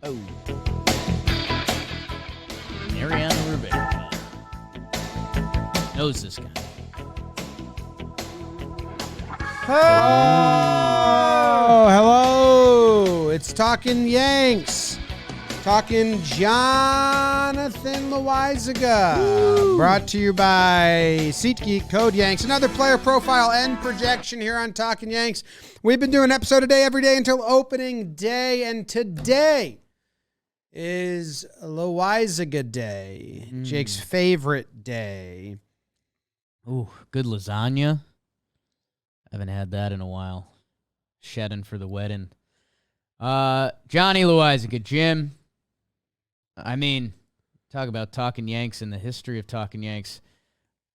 Oh. Mariano Rivera. Knows this guy. Oh, hello. It's Talkin Yanks. Talking Jonathan Loáisiga. Brought to you by SeatGeek, code Yanks. Another player profile and projection here on Talkin Yanks. We've been doing an episode a day every day until opening day, and today is Loáisiga Day, Jake's favorite day. Ooh, good lasagna. Haven't had that in a while. Shedding for the wedding. Johnny Loáisiga, Jim. I mean, talk about Talkin Yanks and the history of Talkin Yanks.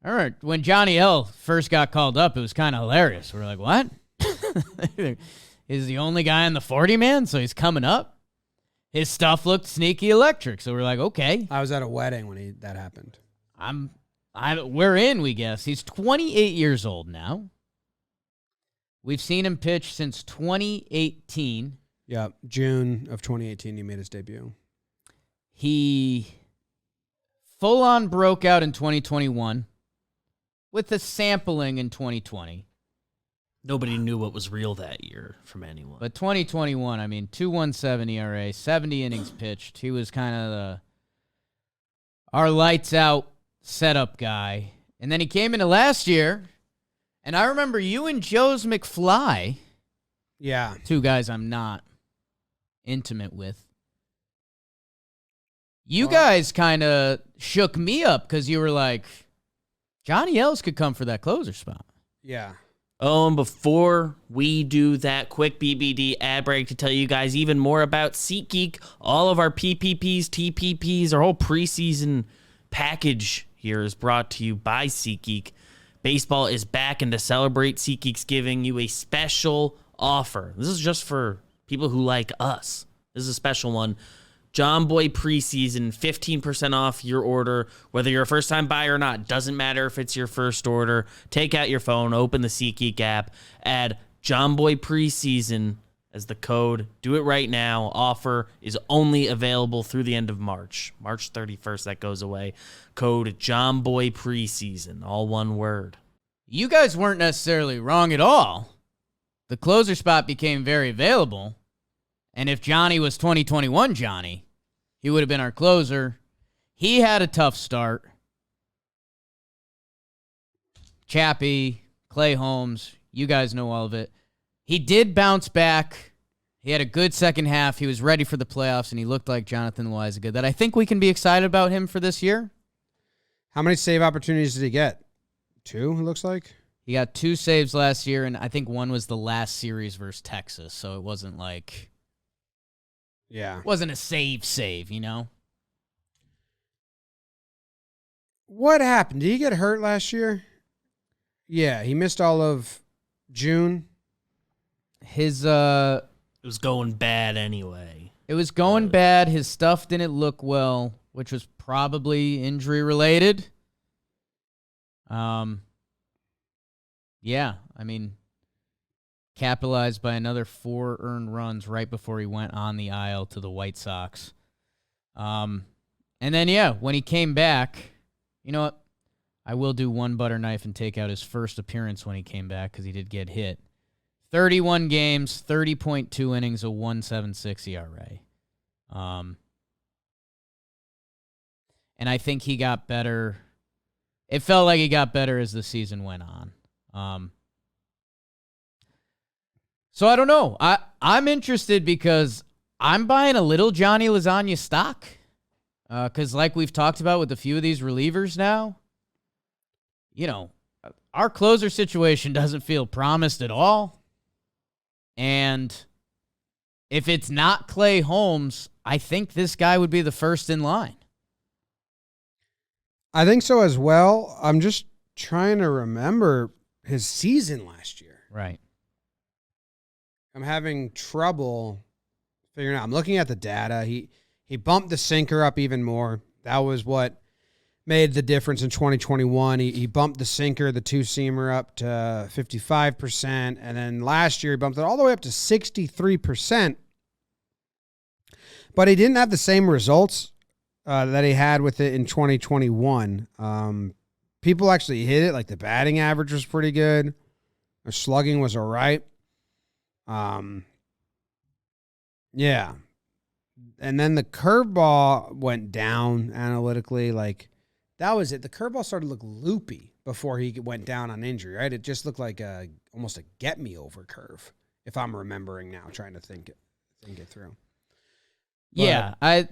I remember when Johnny L first got called up, it was kind of hilarious. We're like, what? He's the only guy in the 40-man, so he's coming up. His stuff looked sneaky electric, so we're like, okay. I was at a wedding when that happened. We're in, we guess. He's 28 years old now. We've seen him pitch since 2018. Yeah, June of 2018, he made his debut. He full-on broke out in 2021 with a sampling in 2020. Nobody knew what was real that year from anyone. But 2021, I mean, 2.17 ERA, 70 innings pitched. He was kind of our lights-out setup guy. And then he came into last year, and I remember you and Joe's McFly. Yeah. Two guys I'm not intimate with. You guys kind of shook me up because you were like, Johnny Ells could come for that closer spot. Yeah. Oh, and before we do that quick BBD ad break to tell you guys even more about SeatGeek, all of our PPPs, TPPs, our whole preseason package here is brought to you by SeatGeek. Baseball is back, and to celebrate, SeatGeek's giving you a special offer. This is just for people who like us. This is a special one. John Boy preseason, 15% off your order, whether you're a first-time buyer or not. Doesn't matter if it's your first order. Take out your phone, open the SeatGeek app, add John Boy preseason as the code. Do it right now. Offer is only available through the end of March. March 31st, that goes away. Code John Boy preseason, all one word. You guys weren't necessarily wrong at all. The closer spot became very available. And if Johnny was 2021 Johnny, he would have been our closer. He had a tough start. Chappie, Clay Holmes, you guys know all of it. He did bounce back. He had a good second half. He was ready for the playoffs, and he looked like Jonathan Loáisiga. That I think we can be excited about him for this year. How many save opportunities did he get? 2, it looks like. He got 2 saves last year, and I think one was the last series versus Texas, so it wasn't like... Yeah. Wasn't a save, you know? What happened? Did he get hurt last year? Yeah, he missed all of June. His It was going bad anyway. It was going bad. His stuff didn't look well, which was probably injury related. Yeah, I mean, capitalized by another 4 earned runs right before he went on the aisle to the White Sox. And then, yeah, when he came back, you know what? I will do one butter knife and take out his first appearance when he came back because he did get hit. 31 games, 30.2 innings, a 1.76 ERA. And I think he got better. It felt like he got better as the season went on. So I don't know. I'm interested because I'm buying a little Johnny Lasagna stock. Because like we've talked about with a few of these relievers now, you know, our closer situation doesn't feel promised at all. And if it's not Clay Holmes, I think this guy would be the first in line. I think so as well. I'm just trying to remember his season last year. Right. I'm having trouble figuring out. I'm looking at the data. He bumped the sinker up even more. That was what made the difference in 2021. He bumped the sinker, the 2-seamer, up to 55%. And then last year, he bumped it all the way up to 63%. But he didn't have the same results that he had with it in 2021. People actually hit it. Like the batting average was pretty good. The slugging was all right. Yeah. And then the curveball went down analytically. Like that was it. The curveball started to look loopy before he went down on injury, right? It just looked like almost a get me over curve, if I'm remembering now, trying to think it through. But, yeah,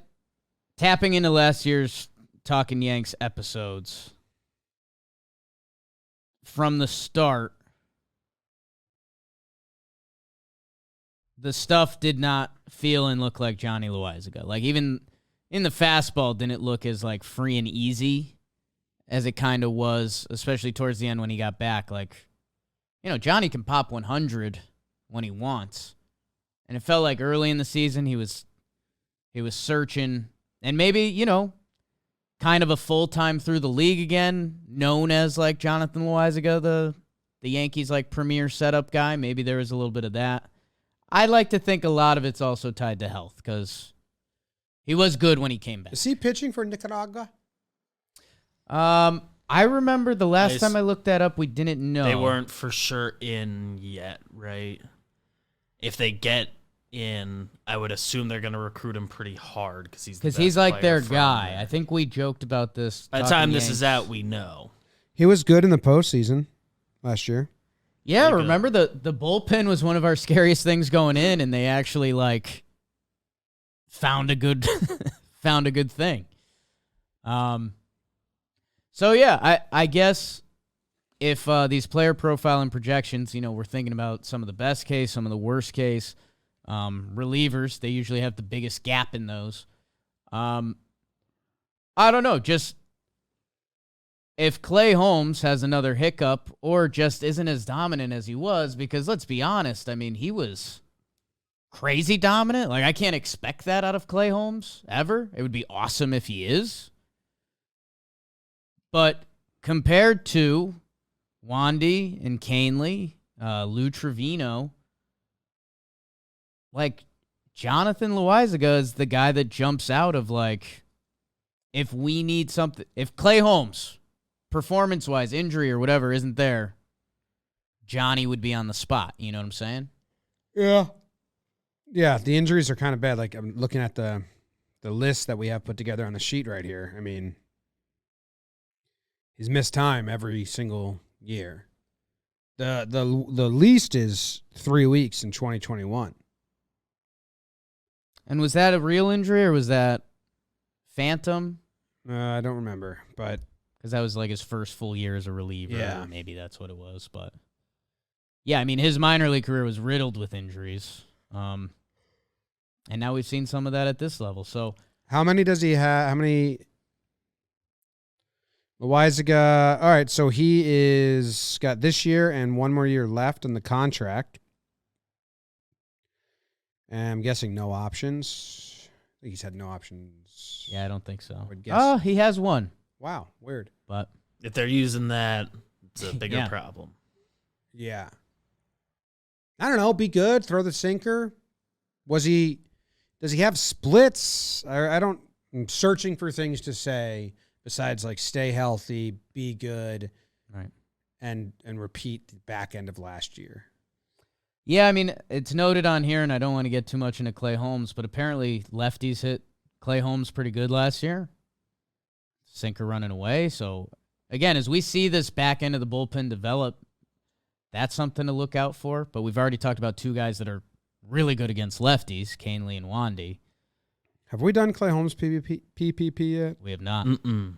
tapping into last year's Talkin' Yanks episodes. From the start, the stuff did not feel and look like Johnny Loáisiga. Like even in the fastball, didn't look as like free and easy as it kind of was, especially towards the end when he got back. Like, Johnny can pop 100 when he wants, and it felt like early in the season he was searching, and maybe kind of a full time through the league again, known as like Jonathan Loáisiga, the Yankees like premier setup guy. Maybe there was a little bit of that. I like to think a lot of it's also tied to health because he was good when he came back. Is he pitching for Nicaragua? I remember the last time I looked that up, we didn't know. They weren't for sure in yet, right? If they get in, I would assume they're going to recruit him pretty hard because he's like their guy. I think we joked about this. By the time this is out, we know. He was good in the postseason last year. Yeah, remember the bullpen was one of our scariest things going in, and they actually like found a good thing. So yeah, I guess if these player profile and projections, we're thinking about some of the best case, some of the worst case, relievers, they usually have the biggest gap in those. I don't know, just if Clay Holmes has another hiccup or just isn't as dominant as he was, because let's be honest, I mean, he was crazy dominant. Like, I can't expect that out of Clay Holmes ever. It would be awesome if he is. But compared to Wandy and Canely, Lou Trevino, like, Jonathan Loáisiga is the guy that jumps out of, like, if we need something, if Clay Holmes, performance-wise, injury or whatever, isn't there, Johnny would be on the spot. You know what I'm saying? Yeah. Yeah, the injuries are kind of bad. Like, I'm looking at the list that we have put together on the sheet right here. I mean, he's missed time every single year. The least is 3 weeks in 2021. And was that a real injury or was that phantom? I don't remember, but because that was like his first full year as a reliever. Yeah. Or maybe that's what it was. But yeah, I mean, his minor league career was riddled with injuries. And now we've seen some of that at this level. So how many does he have? How many? Loáisiga. All right, so he is got this year and one more year left in the contract. And I'm guessing no options. I think he's had no options. yeah, I don't think so. I would guess. Oh, he has one. Wow, weird. But If they're using that, it's a bigger Yeah. problem. Yeah. I don't know. Be good. Throw the sinker. Does he have splits? I'm searching for things to say besides like stay healthy, be good, right. and repeat the back end of last year. Yeah, I mean, it's noted on here, and I don't want to get too much into Clay Holmes, but apparently lefties hit Clay Holmes pretty good last year. Sinker running away. So, again, as we see this back end of the bullpen develop, that's something to look out for. But we've already talked about two guys that are really good against lefties, Canely and Wandy. Have we done Clay Holmes PPP yet? We have not. Mm-mm.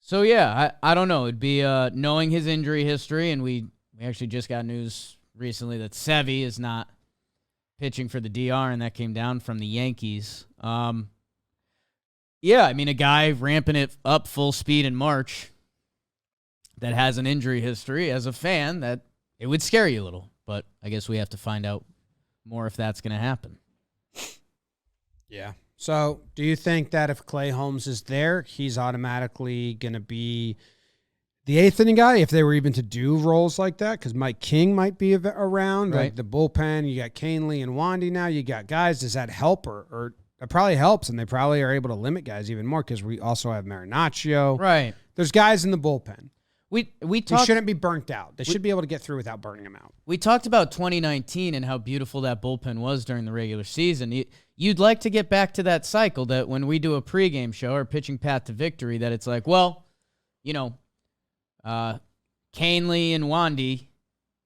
So, yeah, I don't know. It'd be knowing his injury history, and we actually just got news recently that Sevy is not pitching for the DR, and that came down from the Yankees. Yeah, I mean, a guy ramping it up full speed in March that has an injury history, as a fan, that it would scare you a little. But I guess we have to find out more if that's going to happen. Yeah. So, do you think that if Clay Holmes is there, he's automatically going to be the eighth inning guy, if they were even to do roles like that, because Mike King might be around, Right. like the bullpen, you got Canely and Wandy now, you got guys. Does that help or it probably helps, and they probably are able to limit guys even more because we also have Marinaccio. Right. There's guys in the bullpen. We They talked shouldn't be burnt out. They should be able to get through without burning them out. we talked about 2019 and how beautiful that bullpen was during the regular season. You'd like to get back to that cycle that when we do a pregame show or pitching path to victory, that it's like, well, you know, Canely and Wandy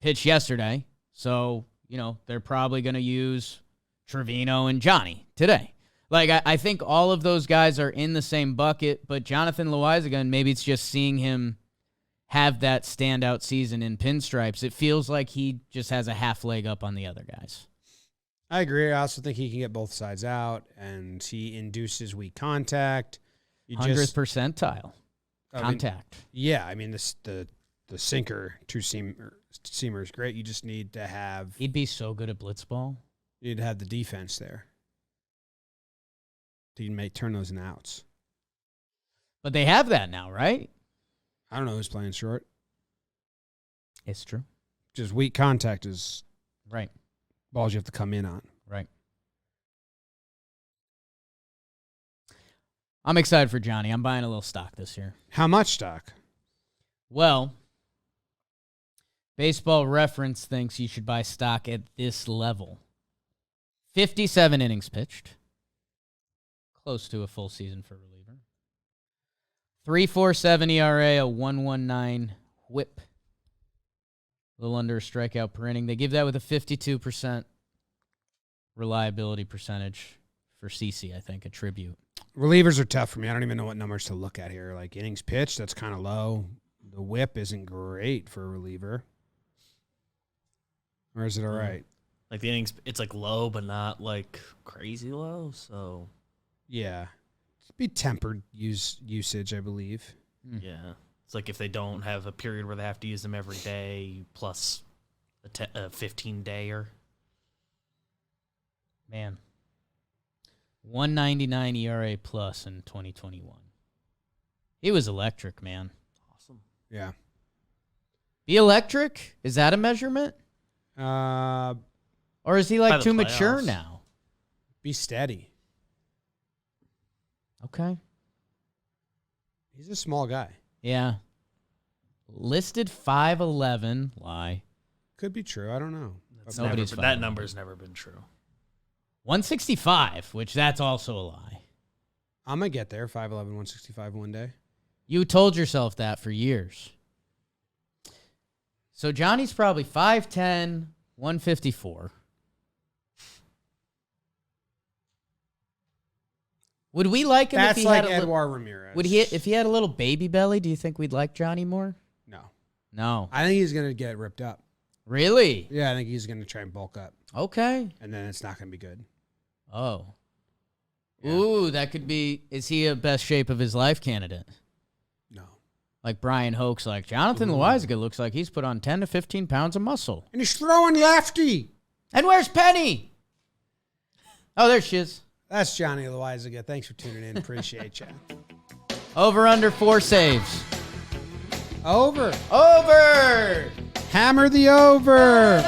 pitched yesterday, so you know they're probably going to use Trevino and Johnny today. Like, I think all of those guys are in the same bucket, but Jonathan Loáisiga, and maybe it's just seeing him have that standout season in pinstripes, it feels like he just has a half leg up on the other guys. I agree. I also think he can get both sides out, and he induces weak contact. 100th percentile contact. I mean, the sinker two-seamer is great. You just need to have He'd be so good at blitzball. you need to have the defense there. You can turn those into outs. But they have that now, right? I don't know who's playing short. It's true. Just weak contact is Right. balls you have to come in on. Right. I'm excited for Johnny. I'm buying a little stock this year. How much stock? Well, Baseball Reference thinks you should buy stock at this level. 57 innings pitched. Close to a full season for reliever. 3.47 ERA, a 1.19 whip. A little under a strikeout per inning. They give that with a 52% reliability percentage for CC, I think, a tribute. Relievers are tough for me. I don't even know what numbers to look at here. Like innings pitched, that's kind of low. The whip isn't great for a reliever. Or is it all right? Like the innings, it's like low, but not like crazy low. So Yeah. Be tempered usage, I believe. yeah, it's like if they don't have a period where they have to use them every day plus a 15-dayer. Man. 1.99 ERA plus in 2021. He was electric, man. Awesome. Yeah. Be electric? Is that a measurement? Be Or is he By like the too mature playoffs. now? steady. Okay. He's a small guy. Yeah. Listed 5'11". Lie. Could be true. I don't know. Nobody's That fine. number's never been true. 165, which that's also a lie. I'm going to get there. 5'11", 165 one day. You told yourself that for years. So Johnny's probably 5'10", 154. Would we like him That's if he like had a Edouard Ramirez. if he had a little baby belly? Do you think we'd like Johnny more? No. No. I think he's going to get ripped up. Really? Yeah, I think he's going to try and bulk up. Okay. And then it's not going to be good. Oh. Yeah. Ooh, that could be. Is he a best shape of his life candidate? No. Like Brian Hoke's like, Jonathan Loáisiga looks like he's put on 10 to 15 pounds of muscle. And he's throwing lefty. And where's Penny? Oh, there she is. That's Johnny Loáisiga. Thanks for tuning in. Appreciate you. Over under 4 saves. Over. Over. Hammer the over.